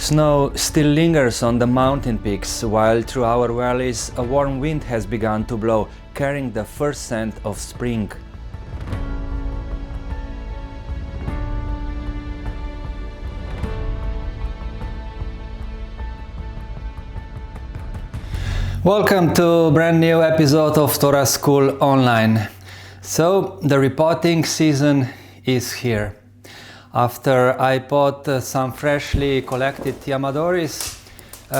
Snow still lingers on the mountain peaks, while through our valleys a warm wind has begun to blow, carrying the first scent of spring. Welcome to a brand new episode of Torah School Online. So, the repotting season is here. After I pot some freshly collected Yamadoris,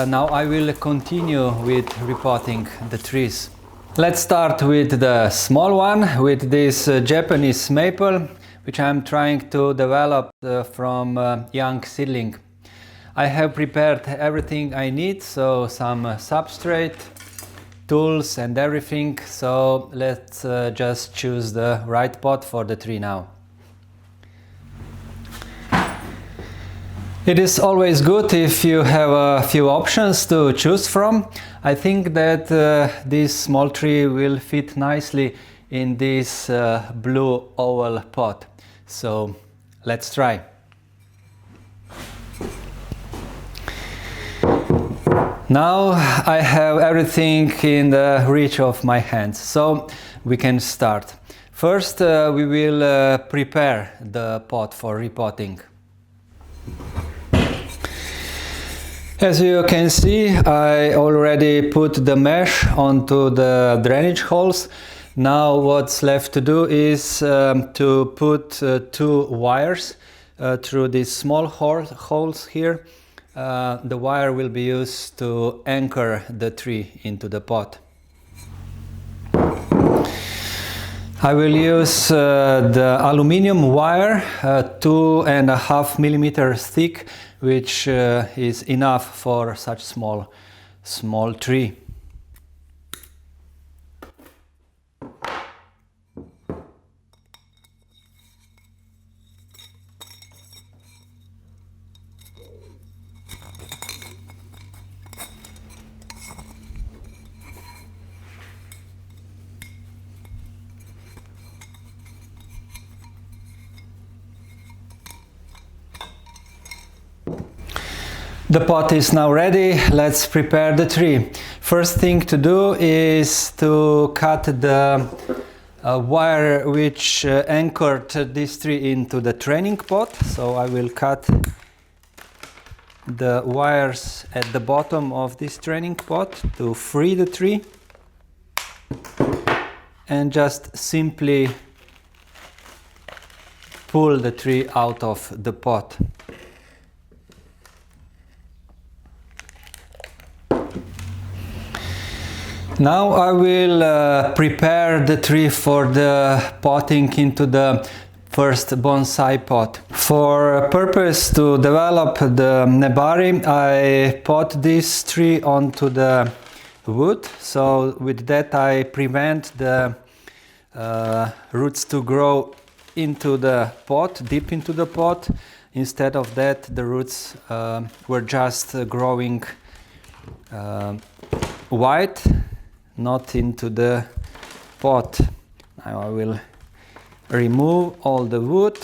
now I will continue with repotting the trees. Let's start with the small one, with this Japanese maple, which I'm trying to develop from young seedling. I have prepared everything I need, so some substrate, tools and everything, so let's just choose the right pot for the tree now. It is always good if you have a few options to choose from. I think that this small tree will fit nicely in this blue oval pot. So let's try. Now I have everything in the reach of my hands, so we can start. First we will prepare the pot for repotting. As you can see, I already put the mesh onto the drainage holes. Now what's left to do is to put two wires through these small holes here. The wire will be used to anchor the tree into the pot. I will use the aluminum wire, 2.5 millimeters thick, which is enough for such small tree. The pot is now ready. Let's prepare the tree. First thing to do is to cut the wire which anchored this tree into the training pot. So I will cut the wires at the bottom of this training pot to free the tree, and just simply pull the tree out of the pot. Now I will prepare the tree for the potting into the first bonsai pot. For purpose to develop the nebari, I pot this tree onto the wood. So with that I prevent the roots to grow into the pot, deep into the pot. Instead of that, the roots were just growing wide, not into the pot. Now I will remove all the wood.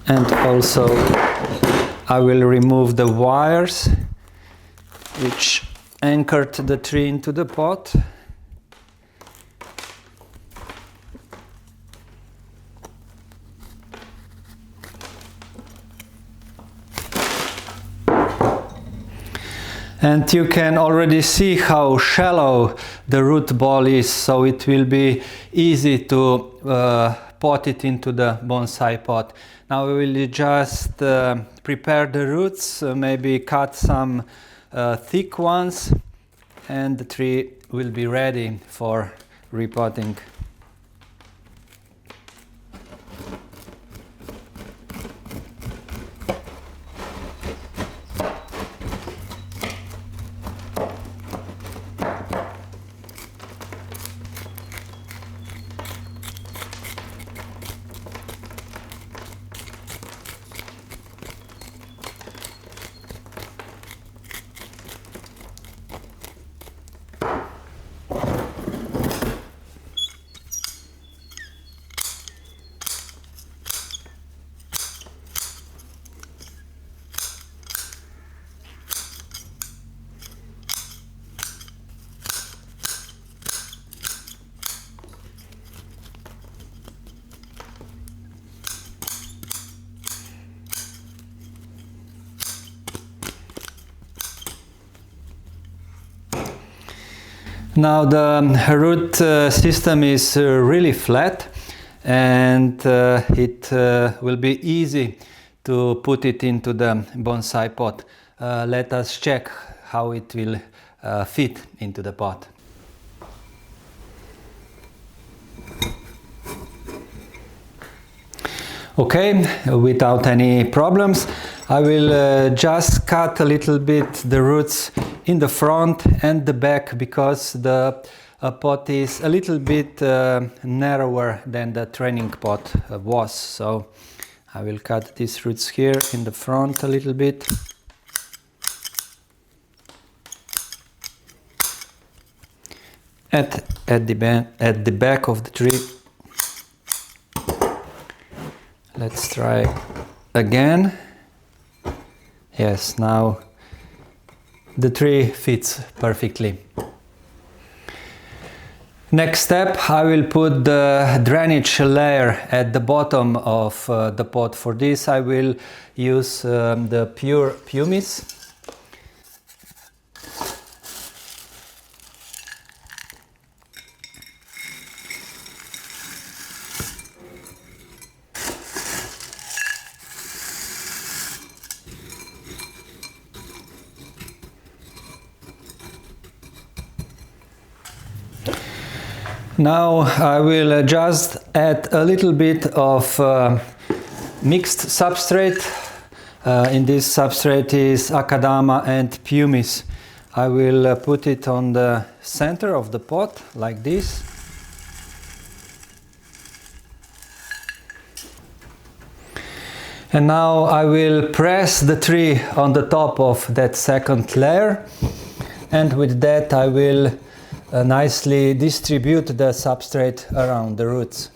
And also I will remove the wires which anchored the tree into the pot. And you can already see how shallow the root ball is, so it will be easy to pot it into the bonsai pot. Now we will just prepare the roots, maybe cut some thick ones, and the tree will be ready for repotting. Now the root system is really flat, and it will be easy to put it into the bonsai pot. Let us check how it will fit into the pot. Okay, without any problems, I will just cut a little bit the roots in the front and the back, because the pot is a little bit narrower than the training pot was. So I will cut these roots here in the front a little bit. At the back of the tree. Let's try again. Yes, now the tree fits perfectly. Next step, I will put the drainage layer at the bottom of the pot. For this I will use the pure pumice. Now I will just add a little bit of mixed substrate. In this substrate is akadama and pumice. I will put it on the center of the pot like this. And now I will press the tree on the top of that second layer, and with that I will nicely distribute the substrate around the roots.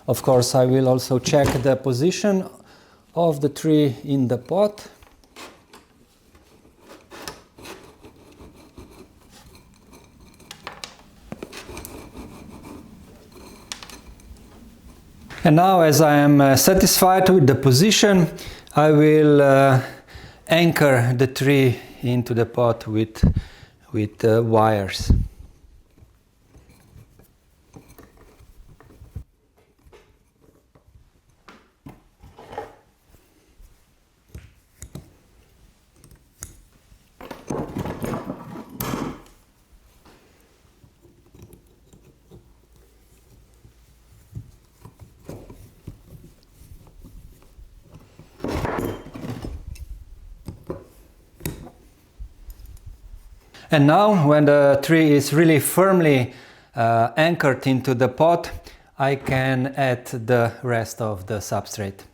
Of course, I will also check the position of the tree in the pot. And now, as I am satisfied with the position, I will anchor the tree into the pot with wires. And now, when the tree is really firmly anchored into the pot, I can add the rest of the substrate.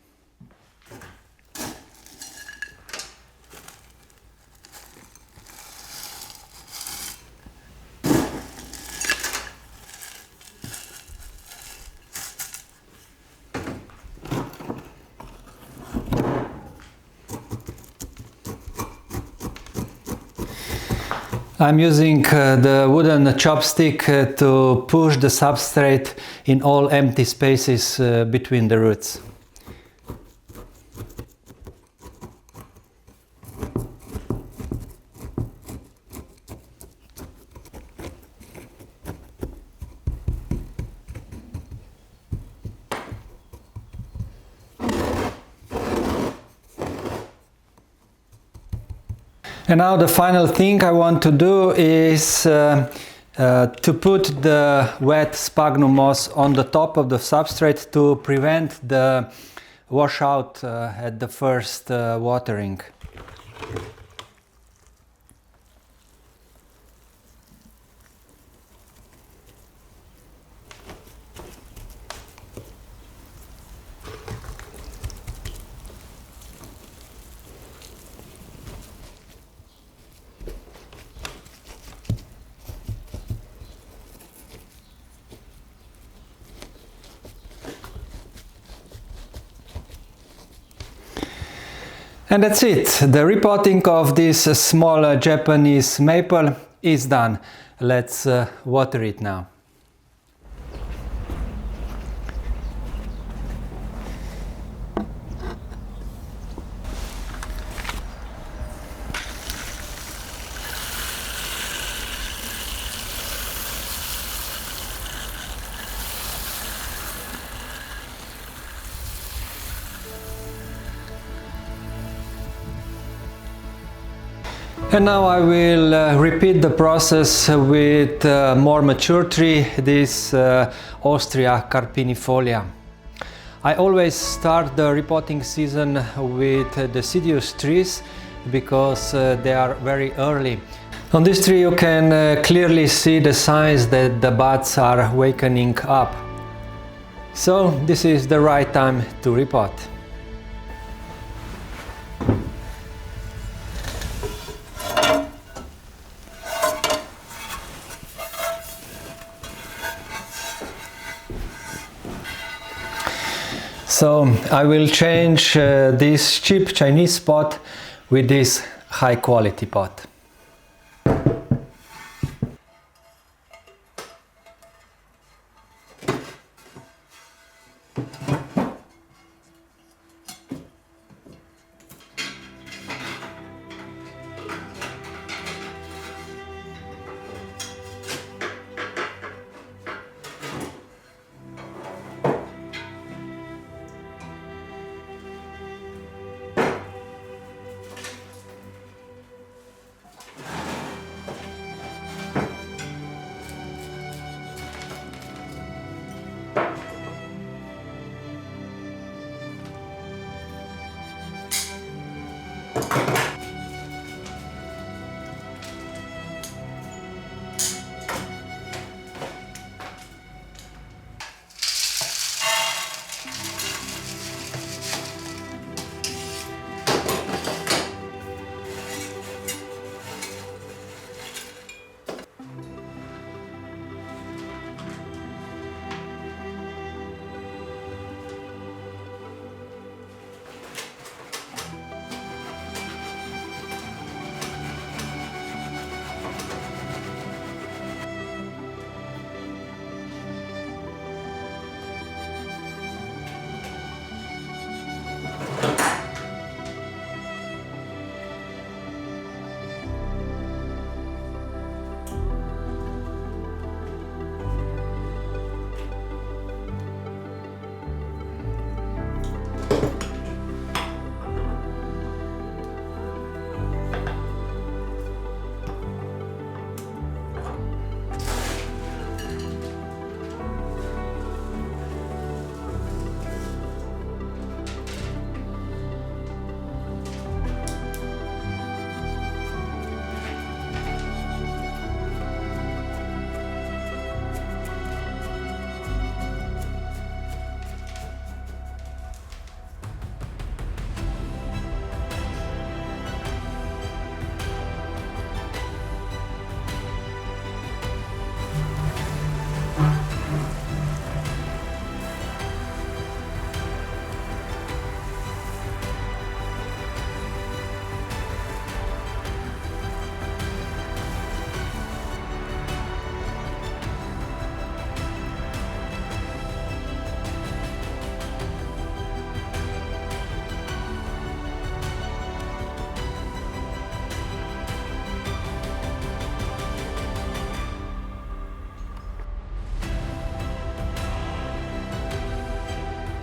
I'm using the wooden chopstick to push the substrate in all empty spaces between the roots. And now the final thing I want to do is to put the wet sphagnum moss on the top of the substrate to prevent the washout at the first watering. And that's it. The repotting of this small Japanese maple is done. Let's water it now. And now I will repeat the process with more mature tree, this Austria carpinifolia. I always start the repotting season with deciduous trees because they are very early. On this tree you can clearly see the signs that the buds are wakening up. So this is the right time to repot. So I will change this cheap Chinese pot with this high quality pot.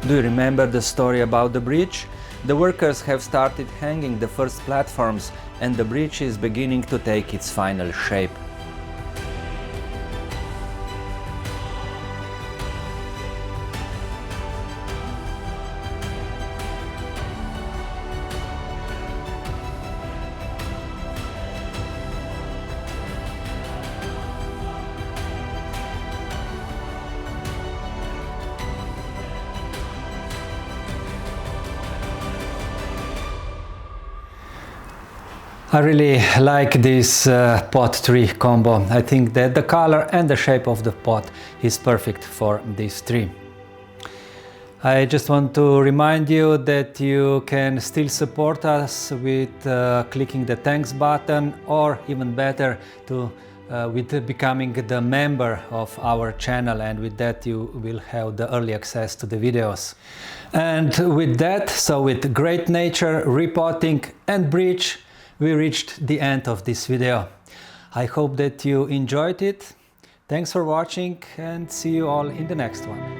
Do you remember the story about the bridge? The workers have started hanging the first platforms and the bridge is beginning to take its final shape. I really like this pot tree combo. I think that the color and the shape of the pot is perfect for this tree. I just want to remind you that you can still support us with clicking the thanks button, or even better with becoming the member of our channel, and with that you will have the early access to the videos. And with that, so with great nature, repotting and bridge, we reached the end of this video. I hope that you enjoyed it. Thanks for watching and see you all in the next one.